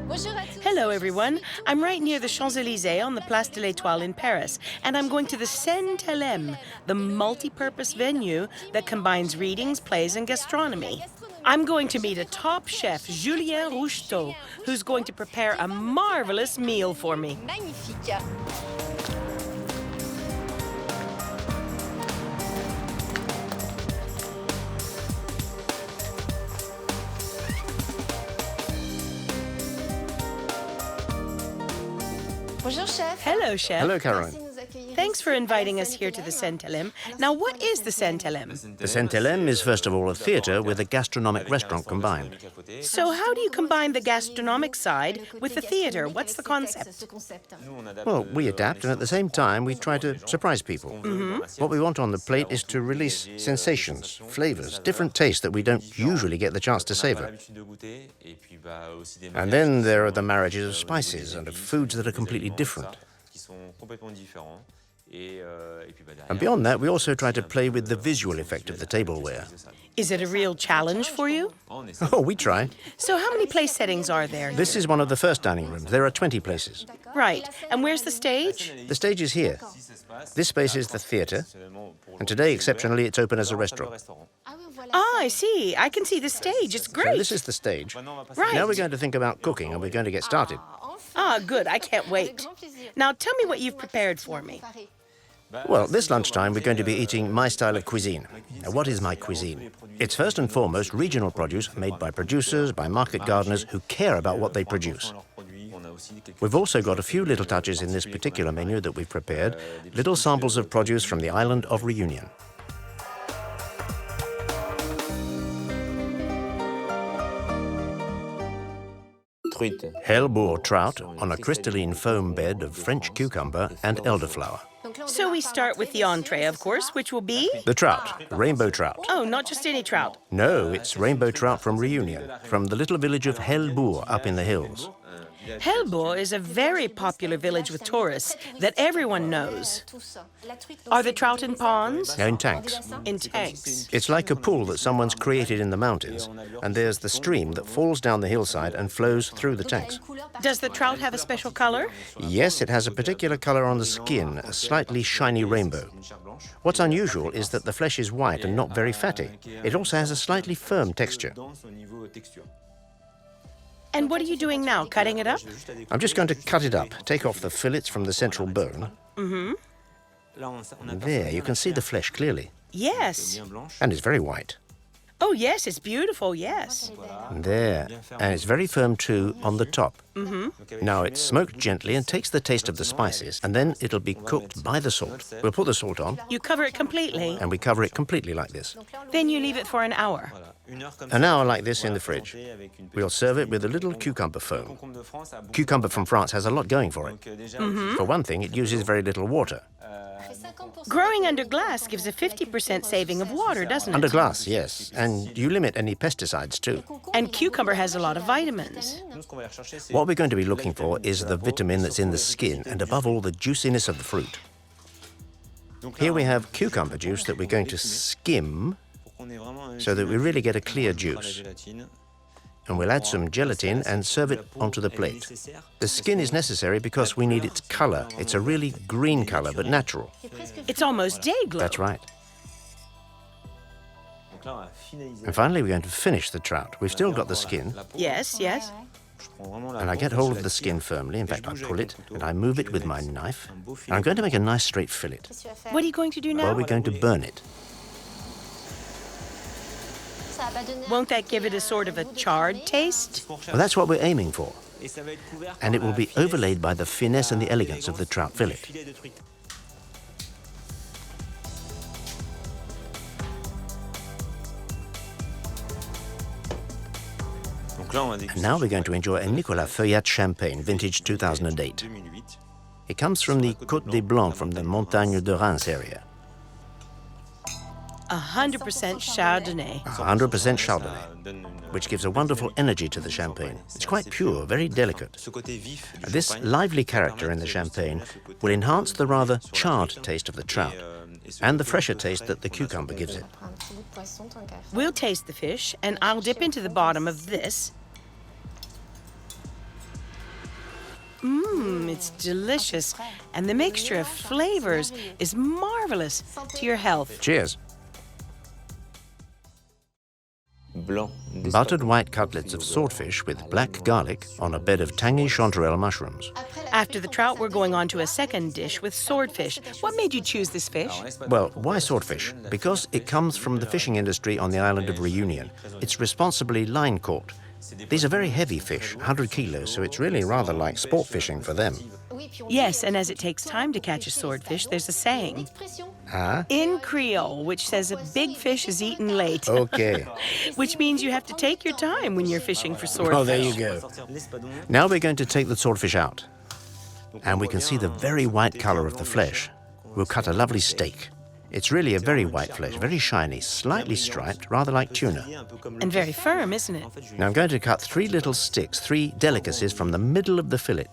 Hello, everyone. I'm right near the Champs-Élysées on the Place de l'Étoile in Paris, and I'm going to the scène Thélème, the multi-purpose venue that combines readings, plays, and gastronomy. I'm going to meet a top chef, Julien Roucheteau, who's going to prepare a marvelous meal for me. Magnifique. Bonjour, chef. Hello, chef. Hello, Caroline. Thanks for inviting us here to the scène Thélème. Now, what is the scène Thélème? The scène Thélème is first of all a theatre with a gastronomic restaurant combined. So how do you combine the gastronomic side with the theatre? What's the concept? Well, we adapt, and at the same time, we try to surprise people. What we want on the plate is to release sensations, flavors, different tastes that we don't usually get the chance to savor. And then there are the marriages of spices and of foods that are completely different. And beyond that, we also try to play with the visual effect of the tableware. Is it a real challenge for you? Oh, we try. So how many place settings are there? This is one of the first dining rooms. There are 20 places. Right. And where's the stage? The stage is here. This space is the theatre, and today, exceptionally, it's open as a restaurant. Ah, I see. I can see the stage. It's great. So this is the stage. Right. Now we're going to think about cooking, and we're going to get started. Ah, good. I can't wait. Now tell me what you've prepared for me. Well, this lunchtime we're going to be eating my style of cuisine. Now, what is my cuisine? It's first and foremost regional produce made by producers, by market gardeners who care about what they produce. We've also got a few little touches in this particular menu that we've prepared, little samples of produce from the island of Reunion. Hellebourg trout on a crystalline foam bed of French cucumber and elderflower. So we start with the entree, of course, which will be? The trout, rainbow trout. Oh, not just any trout. No, it's rainbow trout from Reunion, from the little village of Hellebourg up in the hills. Hellebourg is a very popular village with tourists that everyone knows. Are the trout in ponds? In tanks. In tanks. It's like a pool that someone's created in the mountains, and there's the stream that falls down the hillside and flows through the tanks. Does the trout have a special color? Yes, it has a particular color on the skin, a slightly shiny rainbow. What's unusual is that the flesh is white and not very fatty. It also has a slightly firm texture. And what are you doing now, cutting it up? I'm just going to cut it up, take off the fillets from the central bone. There, you can see the flesh clearly. Yes. And it's very white. Oh, yes, it's beautiful, yes. There. And it's very firm, too, on the top. Now it's smoked gently and takes the taste of the spices, and then it'll be cooked by the salt. We'll put the salt on. You cover it completely? And we cover it completely like this. Then you leave it for an hour? An hour like this in the fridge. We'll serve it with a little cucumber foam. Cucumber from France has a lot going for it. For one thing, it uses very little water. Growing under glass gives a 50% saving of water, doesn't it? Under glass, yes. And you limit any pesticides, too. And cucumber has a lot of vitamins. What we're going to be looking for is the vitamin that's in the skin, and above all, the juiciness of the fruit. Here we have cucumber juice that we're going to skim so that we really get a clear juice. And we'll add some gelatin and serve it onto the plate. The skin is necessary because we need its color. It's a really green color, but natural. It's almost day glow. That's right. And finally, we're going to finish the trout. We've still got the skin. Yes, yes. And I get hold of the skin firmly. In fact, I pull it, and I move it with my knife. And I'm going to make a nice straight fillet. What are you going to do now? Well, we're going to burn it. Won't that give it a sort of a charred taste? Well, that's what we're aiming for. And it will be overlaid by the finesse and the elegance of the trout fillet. And now we're going to enjoy a Nicolas Feuillat champagne, vintage 2008. It comes from the Côte des Blancs, from the Montagne de Reims area. 100% Chardonnay. 100% Chardonnay, which gives a wonderful energy to the champagne. It's quite pure, very delicate. This lively character in the champagne will enhance the rather charred taste of the trout and the fresher taste that the cucumber gives it. We'll taste the fish, and I'll dip into the bottom of this. It's delicious. And the mixture of flavors is marvelous. To your health. Cheers. Buttered white cutlets of swordfish with black garlic on a bed of tangy chanterelle mushrooms. After the trout, we're going on to a second dish with swordfish. What made you choose this fish? Well, why swordfish? Because it comes from the fishing industry on the island of Reunion. It's responsibly line caught. These are very heavy fish, 100 kilos, so it's really rather like sport fishing for them. Yes, and as it takes time to catch a swordfish, there's a saying. In Creole, which says a big fish is eaten late. Okay. Which means you have to take your time when you're fishing for swordfish. Oh, there you go. Now we're going to take the swordfish out. And we can see the very white color of the flesh. We'll cut a lovely steak. It's really a very white flesh, very shiny, slightly striped, rather like tuna. And very firm, isn't it? Now I'm going to cut 3 little sticks, 3 delicacies from the middle of the fillet.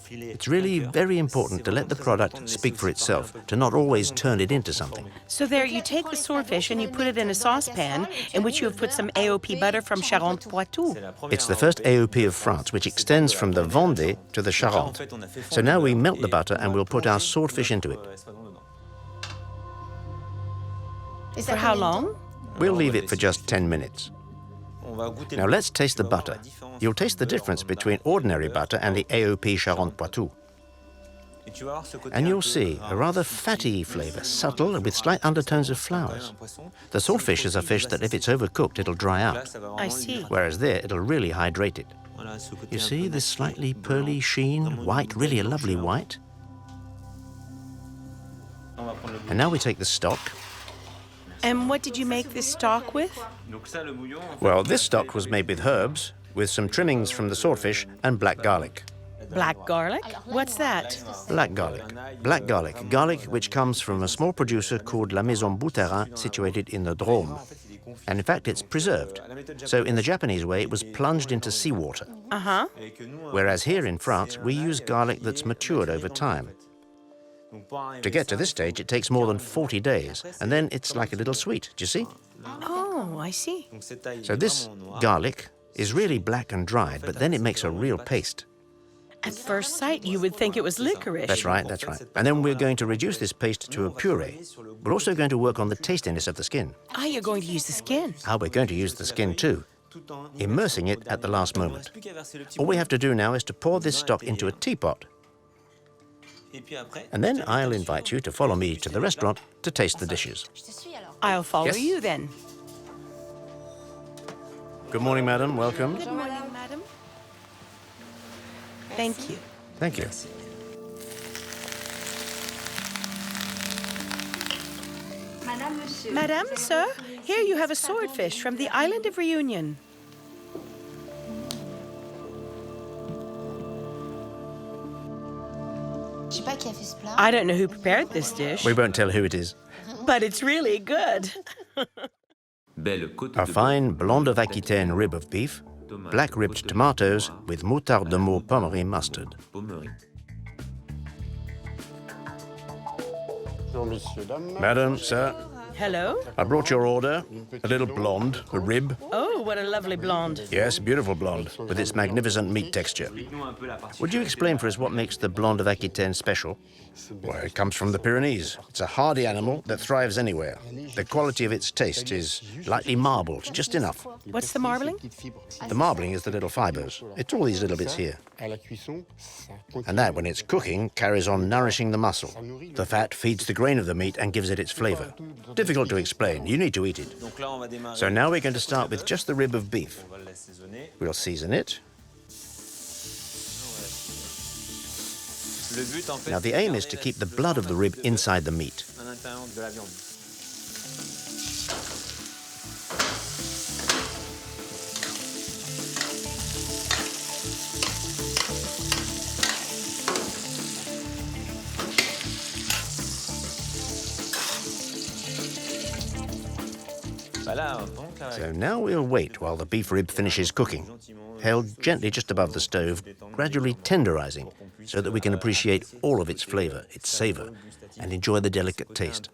It's really very important to let the product speak for itself, to not always turn it into something. So there you take the swordfish and you put it in a saucepan in which you have put some AOP butter from Charente-Poitou. It's the first AOP of France, which extends from the Vendée to the Charente. So now we melt the butter and we'll put our swordfish into it. For how long? We'll leave it for just 10 minutes. Now let's taste the butter. You'll taste the difference between ordinary butter and the AOP Charente-Poitou. And you'll see a rather fatty flavor, subtle and with slight undertones of flowers. The swordfish is a fish that if it's overcooked, it'll dry out. I see. Whereas there, it'll really hydrate it. You see this slightly pearly sheen, white, really a lovely white. And now we take the stock. And what did you make this stock with? Well, this stock was made with herbs, with some trimmings from the swordfish and black garlic. Black garlic? What's that? Black garlic. Black garlic. Garlic which comes from a small producer called La Maison Bouterin, situated in the Drôme. And in fact, it's preserved. So in the Japanese way, it was plunged into seawater. Whereas here in France, we use garlic that's matured over time. To get to this stage, it takes more than 40 days, and then it's like a little sweet, do you see? Oh, I see. So this garlic is really black and dried, but then it makes a real paste. At first sight, you would think it was licorice. That's right, that's right. And then we're going to reduce this paste to a puree. We're also going to work on the tastiness of the skin. Ah, you're going to use the skin. We're going to use the skin too, immersing it at the last moment. All we have to do now is to pour this stock into a teapot. And then I'll invite you to follow me to the restaurant to taste the dishes. I'll follow you then. Good morning, madam. Welcome. Good morning, madam. Thank you. Thank you. Madame, sir, here you have a swordfish from the island of Reunion. I don't know who prepared this dish. We won't tell who it is. But it's really good. A fine blonde of Aquitaine rib of beef, black ribbed tomatoes with moutarde de Meaux Pommery mustard. Madam, sir, Hello? I brought your order. A little blonde, a rib. Oh, what a lovely blonde. Yes, beautiful blonde, with its magnificent meat texture. Would you explain for us what makes the blonde of Aquitaine special? Well, it comes from the Pyrenees. It's a hardy animal that thrives anywhere. The quality of its taste is lightly marbled, just enough. What's the marbling? The marbling is the little fibers. It's all these little bits here. And that, when it's cooking, carries on nourishing the muscle. The fat feeds the grain of the meat and gives it its flavor. Difficult to explain. You need to eat it. So now we're going to start with just the rib of beef. We'll season it. Now the aim is to keep the blood of the rib inside the meat. So now we'll wait while the beef rib finishes cooking, held gently just above the stove, gradually tenderizing, so that we can appreciate all of its flavor, its savor, and enjoy the delicate taste.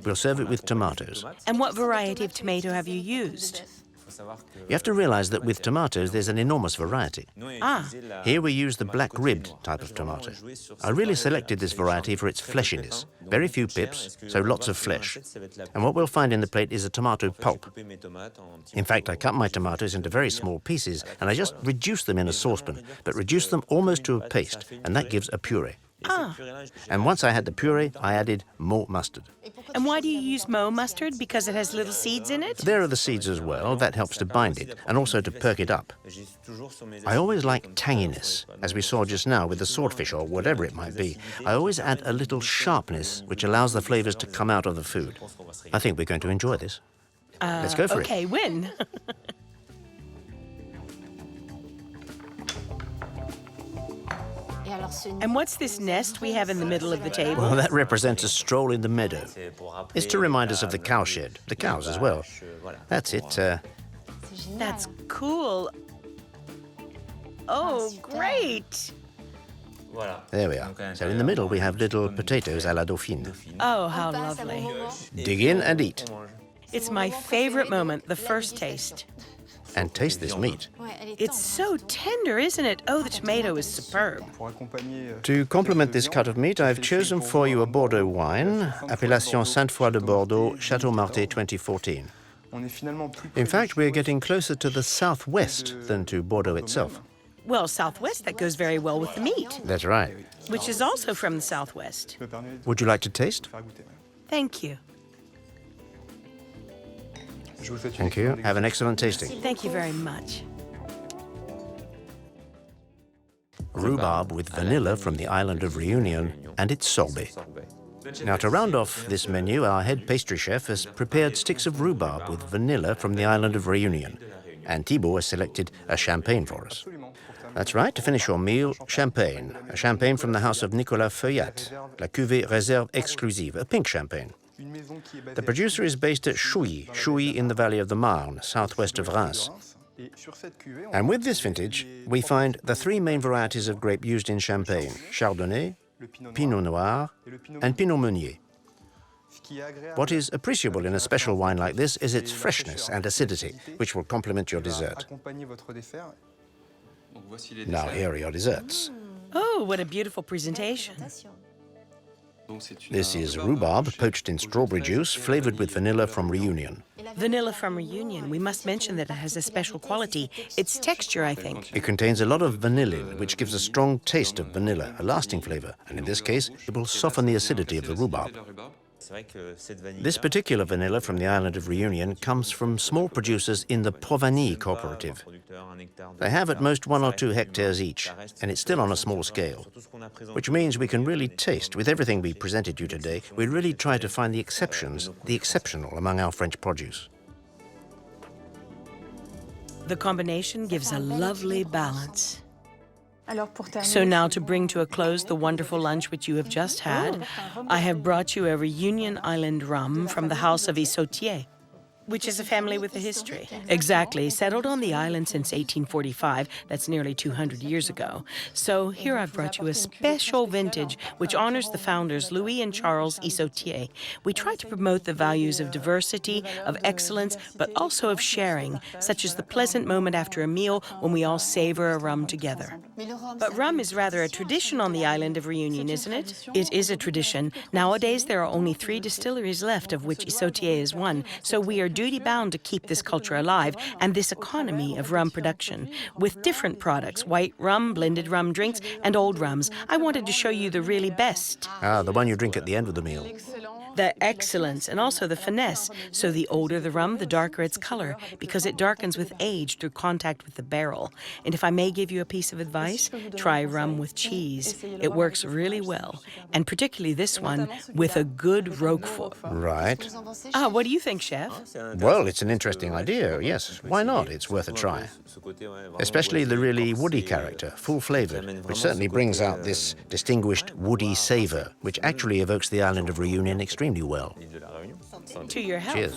We'll serve it with tomatoes. And what variety of tomato have you used? You have to realize that with tomatoes, there's an enormous variety. Here we use the black-ribbed type of tomato. I really selected this variety for its fleshiness. Very few pips, so lots of flesh. And what we'll find in the plate is a tomato pulp. In fact, I cut my tomatoes into very small pieces, and I just reduce them in a saucepan, but reduce them almost to a paste, and that gives a puree. And once I had the puree, I added more mustard. And why do you use Mo mustard? Because it has little seeds in it? There are the seeds as well. That helps to bind it and also to perk it up. I always like tanginess, as we saw just now with the swordfish or whatever it might be. I always add a little sharpness, which allows the flavors to come out of the food. I think we're going to enjoy this. Let's go for it. Okay, when? And what's this nest we have in the middle of the table? Well, that represents a stroll in the meadow. It's to remind us of the cowshed, the cows as well. That's it. That's cool. Oh, great. There we are. So in the middle we have little potatoes à la dauphine. Oh, how lovely. Dig in and eat. It's my favorite moment, the first taste. And taste this meat. It's so tender, isn't it? Oh, the tomato is superb. To complement this cut of meat, I've chosen for you a Bordeaux wine, Appellation Sainte-Foy de Bordeaux, Château Marté 2014. In fact, we're getting closer to the southwest than to Bordeaux itself. Well, southwest, that goes very well with the meat, That's right. which is also from the southwest. Would you like to taste? Thank you. Thank you. Have an excellent tasting. Thank you very much. Rhubarb with vanilla from the island of Reunion and its sorbet. Now, to round off this menu, our head pastry chef has prepared sticks of rhubarb with vanilla from the island of Reunion. And Thibault has selected a champagne for us. That's right, to finish your meal, champagne. A champagne from the house of Nicolas Feuillat, La Cuvée Réserve Exclusive, a pink champagne. The producer is based at Chouilly in the valley of the Marne, southwest of Reims. And with this vintage, we find the three main varieties of grape used in champagne: Chardonnay, Pinot Noir, and Pinot Meunier. What is appreciable in a special wine like this is its freshness and acidity, which will complement your dessert. Now here are your desserts. Oh, what a beautiful presentation. This is rhubarb poached in strawberry juice, flavored with vanilla from Reunion. Vanilla from Reunion. We must mention that it has a special quality. Its texture, I think. It contains a lot of vanillin, which gives a strong taste of vanilla, a lasting flavor, and in this case, it will soften the acidity of the rhubarb. This particular vanilla from the island of Reunion comes from small producers in the Provany cooperative. They have at most 1 or 2 hectares each, and it's still on a small scale, which means we can really taste, with everything we presented you today, we really try to find the exceptions, the exceptional among our French produce. The combination gives a lovely balance. So now, to bring to a close the wonderful lunch which you have just had, I have brought you a Reunion Island rum from the house of Issotier, which is a family with a history. Exactly, settled on the island since 1845, that's nearly 200 years ago. So here I've brought you a special vintage which honors the founders, Louis and Charles Issotier. We try to promote the values of diversity, of excellence, but also of sharing, such as the pleasant moment after a meal when we all savor a rum together. But rum is rather a tradition on the island of Reunion, isn't it? It is a tradition. Nowadays there are only 3 distilleries left, of which Issotier is one, so we are duty-bound to keep this culture alive and this economy of rum production. With different products, white rum, blended rum drinks, and old rums, I wanted to show you the really best. The one you drink at the end of the meal. The excellence and also the finesse. So the older the rum, the darker its color, because it darkens with age through contact with the barrel. And if I may give you a piece of advice, try rum with cheese. It works really well. And particularly this one with a good Roquefort. Right. What do you think, Chef? Well, it's an interesting idea, yes. Why not? It's worth a try. Especially the really woody character, full-flavored, which certainly brings out this distinguished woody savor, which actually evokes the island of Reunion extremely well. To your health. Cheers.